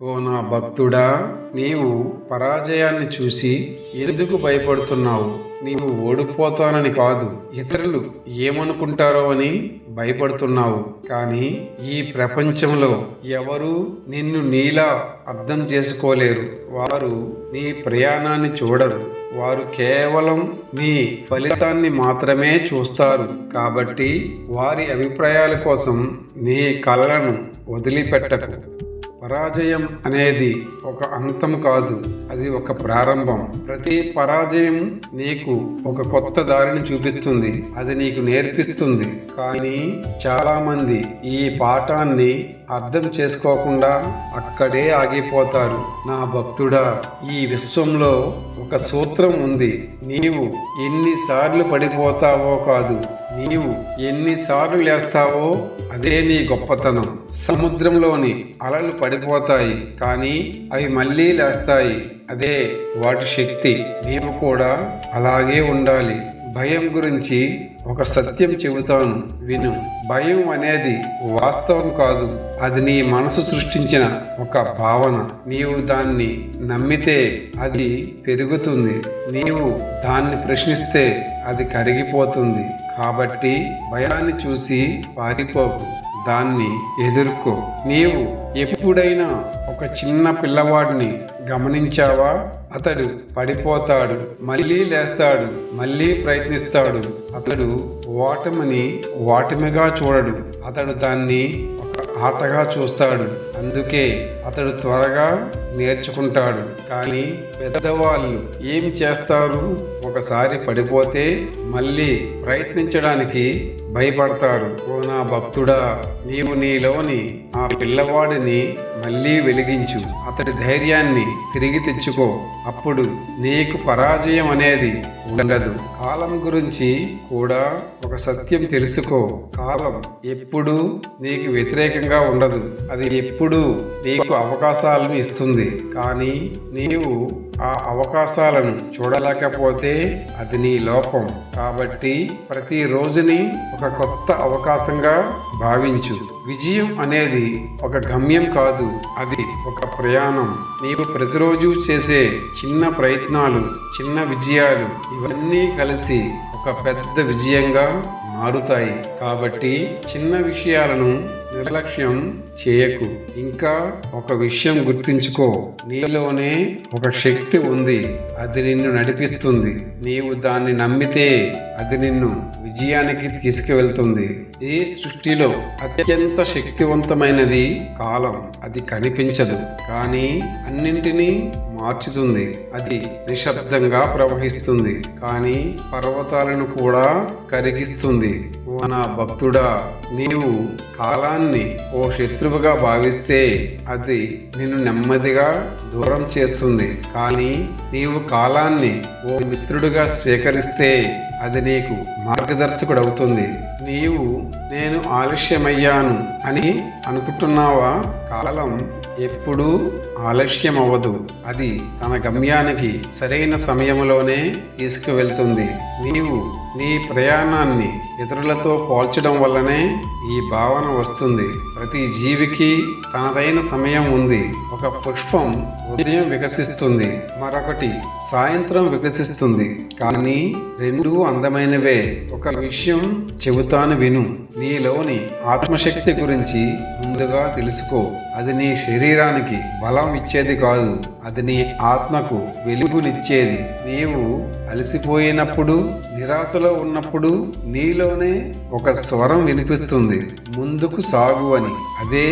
ఓ నా భక్తుడా, నీవు పరాజయాన్ని చూసి ఎందుకు భయపడుతున్నావు? నీవు ఓడిపోతానని కాదు, ఇతరులు ఏమనుకుంటారో అని భయపడుతున్నావు. కానీ ఈ ప్రపంచంలో ఎవరు నిన్ను నీలా అర్థం చేసుకోలేరు. వారు నీ ప్రయాణాన్ని చూడరు. వారు కేవలం నీ ఫలితాన్ని మాత్రమే చూస్తారు. కాబట్టి వారి అభిప్రాయాల కోసం నీ కళ్ళను వదిలిపెట్టకు. పరాజయం అనేది ఒక అంతం కాదు, అది ఒక ప్రారంభం. ప్రతి పరాజయం నీకు ఒక కొత్త దారిని చూపిస్తుంది, అది నీకు నేర్పిస్తుంది. కానీ చాలా మంది ఈ పాఠాన్ని అర్థం చేసుకోకుండా అక్కడే ఆగిపోతారు. నా భక్తుడా, ఈ విశ్వంలో ఒక సూత్రం ఉంది. నీవు ఎన్నిసార్లు పడిపోతావో కాదు, నీవు ఎన్నిసార్లు లేస్తావో అదే నీ గొప్పతనం. సముద్రంలోని అలలు పడిపోతాయి, కానీ అవి మళ్ళీ లేస్తాయి. అదే వాటి శక్తి. నీవు కూడా అలాగే ఉండాలి. భయం గురించి ఒక సత్యం చెబుతాను, విను. భయం అనేది వాస్తవం కాదు, అది నీ మనసు సృష్టించిన ఒక భావన. నీవు దాన్ని నమ్మితే అది పెరుగుతుంది, నీవు దాన్ని ప్రశ్నిస్తే అది కరిగిపోతుంది. కాబట్టి భయాన్ని చూసి పారిపోకు, దాన్ని ఎదుర్కో. నీవు ఎప్పుడైనా ఒక చిన్న పిల్లవాడిని గమనించావా? అతడు పడిపోతాడు, మళ్ళీ లేస్తాడు, మళ్ళీ ప్రయత్నిస్తాడు. అతడు ఓటమిని ఓటమిగా చూడడు, అతడు దాన్ని ఆటగా చూస్తాడు. అందుకే అతడు త్వరగా నేర్చుకుంటాడు. కానీ పెద్దవాళ్ళు ఏం చేస్తారు? ఒకసారి పడిపోతే మళ్ళీ ప్రయత్నించడానికి భయపడతారు. ఓ నా భక్తుడా, నీవు నీలోని ఆ పిల్లవాడిని మళ్ళీ వెలిగించు. అతడి ధైర్యాన్ని తిరిగి తెచ్చుకో. అప్పుడు నీకు పరాజయం అనేది ఉండదు. కాలం గురించి కూడా ఒక సత్యం తెలుసుకో. కాలం ఎప్పుడూ నీకు వ్యతిరేకంగా ఉండదు, అది ఎప్పుడూ నీకు అవకాశాలను ఇస్తుంది. కానీ నీవు ఆ అవకాశాలను చూడలేకపోతే అది నీ లోపం. కాబట్టి ప్రతి రోజుని ఒక కొత్త అవకాశంగా భావించు. విజయం అనేది ఒక గమ్యం కాదు, అది ఒక ప్రయాణం. నీవు ప్రతిరోజు చేసే చిన్న ప్రయత్నాలు, చిన్న విజయాలు, ఇవన్నీ కలిసి ఒక పెద్ద విజయంగా మారుతాయి. కాబట్టి చిన్న విషయాలను నిర్లక్ష్యం చేయకు. ఇంకా ఒక విషయం గుర్తుంచుకో, నీలోనే ఒక శక్తి ఉంది, అది నిన్ను నడిపిస్తుంది. నీవు దాన్ని నమ్మితే అది నిన్ను విజయానికి తీసుకువెళ్తుంది. ఈ సృష్టిలో అత్యంత శక్తివంతమైనది కాలం. అది కనిపించదు, కానీ అన్నింటినీ మార్చుతుంది. అది నిశ్శబ్దంగా ప్రవహిస్తుంది, కానీ పర్వతాలను కూడా కరిగిస్తుంది. ఓ నా భక్తుడా, నీవు కాలాన్ని ఓ శత్రువుగా భావిస్తే అది నిన్ను నెమ్మదిగా దూరం చేస్తుంది. కానీ నీవు కాలాన్ని ఓ మిత్రుడిగా స్వీకరిస్తే అది నీకు మార్గదర్శకుడు అవుతుంది. నీవు నేను ఆలస్యమయ్యాను అని అనుకుంటున్నావా? కాలం ఎప్పుడూ ఆలస్యం అవ్వదు, అది తన గమ్యానికి సరైన సమయంలోనే తీసుకువెళ్తుంది. నీవు నీ ప్రయాణాన్ని ఇతరులతో పోల్చడం వల్లనే ఈ భావన వస్తుంది. ప్రతి జీవికి తనదైన సమయం ఉంది. ఒక పుష్పం ఉదయం వికసిస్తుంది, మరొకటి సాయంత్రం వికసిస్తుంది, కానీ రెండూ అందమైనవే. ఒక విషయం చెబుతాను, విను. నీలోని ఆత్మశక్తి గురించి ముందుగా తెలుసుకో. అది నీ శరీరానికి బలం ఇచ్చేది కాదు, అది నీ ఆత్మకు వెలుగునిచ్చేది. నీవు అలసిపోయినప్పుడు, నిరాశలో ఉన్నప్పుడు నీలోనే ఒక స్వరం వినిపిస్తుంది, ముందుకు సాగు అని. అదే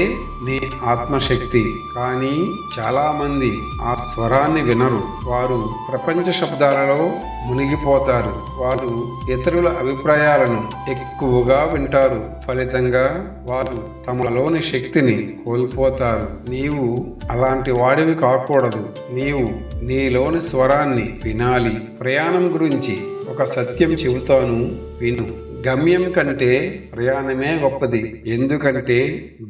నీ ఆత్మశక్తి. కానీ చాలా మంది ఆ స్వరాన్ని వినరు. వారు ప్రపంచ శబ్దాలలో మునిగిపోతారు. వారు ఇతరుల అభిప్రాయాలను ఎక్కువగా వింటారు. ఫలితంగా వారు తమలోని శక్తిని కోల్పోతారు. నీవు అలాంటి వాడివి కాకూడదు. నీవు నీలోని స్వరాన్ని వినాలి. ప్రయాణం గురించి ఒక సత్యం చెబుతాను, విను. గమ్యం కంటే ప్రయాణమే గొప్పది. ఎందుకంటే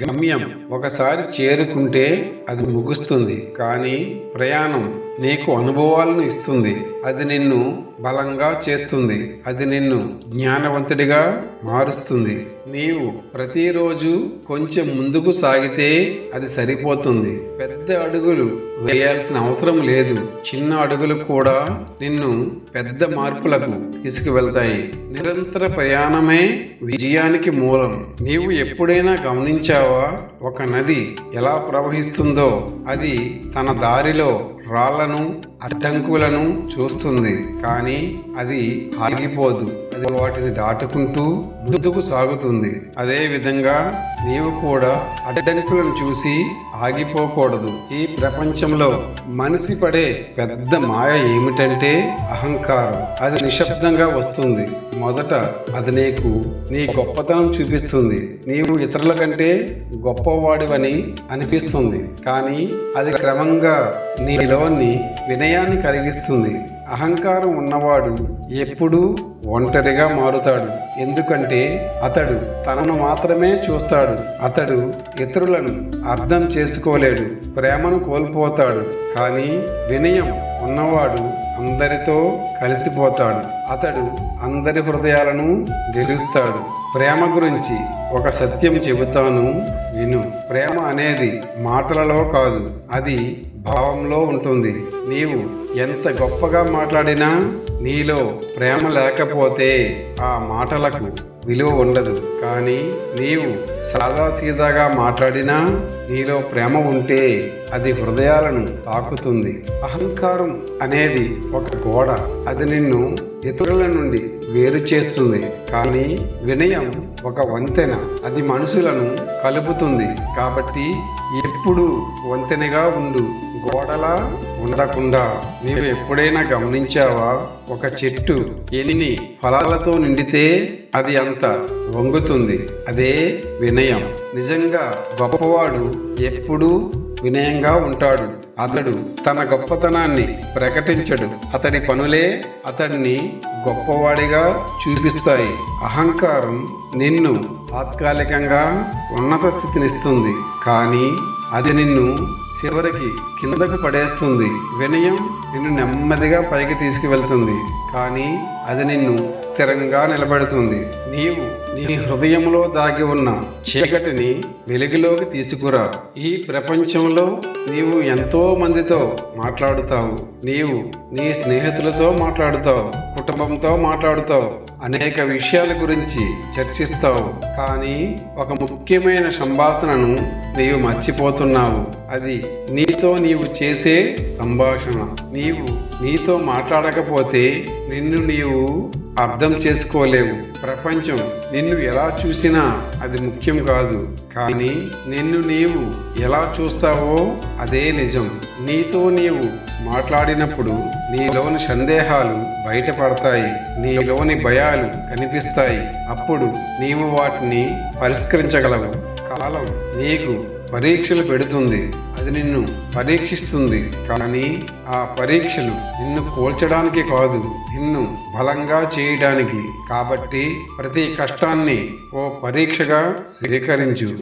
గమ్యం ఒకసారి చేరుకుంటే అది ముగుస్తుంది, కానీ ప్రయాణం నీకు అనుభవాలను ఇస్తుంది. అది నిన్ను బలంగా చేస్తుంది. అది నిన్ను జ్ఞానవంతుడిగా మారుస్తుంది. నీవు ప్రతిరోజు కొంచెం ముందుకు సాగితే అది సరిపోతుంది. పెద్ద అడుగులు వేయాల్సిన అవసరం లేదు. చిన్న అడుగులు కూడా నిన్ను పెద్ద మార్పులకు తీసుకువెళ్తాయి. నిరంతర ప్రయాణమే విజయానికి మూలం. నీవు ఎప్పుడైనా గమనించావా? ఒక నది ఎలా ప్రవహిస్తుందో అది తన దారిలో రాళ్లను, అడ్డంకులను చూస్తుంది, కానీ అది ఆగిపోదు. అది వాటిని దాటుకుంటూ ముందుకు సాగుతుంది. అదే విధంగా నీవు కూడా అడ్డంకులను చూసి ఆగిపోకూడదు. ఈ ప్రపంచంలో మనిషి పడే పెద్ద మాయ ఏమిటంటే అహంకారం. అది నిశ్శబ్దంగా వస్తుంది. మొదట అది నీకు నీ గొప్పతనం చూపిస్తుంది. నీవు ఇతరుల కంటే గొప్పవాడివని అనిపిస్తుంది, కానీ అది క్రమంగా నీలోని వినయాన్ని కలిగిస్తుంది. అహంకారం ఉన్నవాడు ఎప్పుడూ ఒంటరిగా మారుతాడు. ఎందుకంటే అతడు తనను మాత్రమే చూస్తాడు. అతడు ఇతరులను అర్థం చేసుకోలేడు. ప్రేమను కోల్పోతాడు. కానీ వినయం ఉన్నవాడు అందరితో కలిసిపోతాడు. అతడు అందరి హృదయాలను గెలుస్తాడు. ప్రేమ గురించి ఒక సత్యం చెబుతాను, విను. ప్రేమ అనేది మాటలలో కాదు, అది భావంలో ఉంటుంది. నీవు ఎంత గొప్పగా మాట్లాడినా నీలో ప్రేమ లేకపోతే ఆ మాటలకు విలువ ఉండదు. కానీ నీవు సాదాసీదాగా మాట్లాడినా నీలో ప్రేమ ఉంటే అది హృదయాలను తాకుతుంది. అహంకారం అనేది ఒక గోడ. అది నిన్ను ఇతరుల నుండి వేరు చేస్తుంది. కానీ వినయం ఒక వంతెన. అది మనుషులను కలుపుతుంది. కాబట్టి ఎప్పుడు వంతెనగా ఉండు, గోడలా ఉండకుండా. నీవు ఎప్పుడైనా గమనించావా? ఒక చెట్టు ఎన్ని ఫలాలతో నిండితే అది అంత వంగుతుంది. అదే వినయం. నిజంగా గొప్పవాడు ఎప్పుడూ వినయంగా ఉంటాడు. అతడు తన గొప్పతనాన్ని ప్రకటించడు. అతడి పనులే అతడిని గొప్పవాడిగా చూపిస్తాయి. అహంకారం నిన్ను తాత్కాలికంగా ఉన్నత స్థితినిస్తుంది, కానీ అది నిన్ను చివరికి కిందకు పడేస్తుంది. వినయం నిన్ను నెమ్మదిగా పైకి తీసుకువెళ్తుంది, కానీ అది నిన్ను స్థిరంగా నిలబెడుతుంది. నీవు నీ హృదయంలో దాగి ఉన్న చీకటిని వెలుగులోకి తీసుకురా. ఈ ప్రపంచంలో నీవు ఎంతో మందితో మాట్లాడుతావు. నీవు నీ స్నేహితులతో మాట్లాడుతావు, కుటుంబంతో మాట్లాడుతావు, అనేక విషయాల గురించి చర్చిస్తావు. కానీ ఒక ముఖ్యమైన సంభాషణను నీవు మర్చిపోతున్నావు. అది నీతో నీవు చేసే సంభాషణ. నీవు నీతో మాట్లాడకపోతే నిన్ను నీవు అర్థం చేసుకోలేవు. ప్రపంచం నిన్ను ఎలా చూసినా అది ముఖ్యం కాదు, కానీ నిన్ను నీవు ఎలా చూస్తావో అదే నిజం. నీతో నీవు మాట్లాడినప్పుడు నీలోని సందేహాలు బయటపడతాయి, నీలోని భయాలు కనిపిస్తాయి. అప్పుడు నీవు వాటిని పరిష్కరించగలవు. కాలం నీకు పరీక్షలు పెడుతుంది. అది నిన్ను పరీక్షిస్తుంది, కానీ ఆ పరీక్షలు నిన్ను కూల్చడానికి కాదు, నిన్ను బలంగా చేయడానికి. కాబట్టి ప్రతి కష్టాన్ని ఓ పరీక్షగా స్వీకరించు.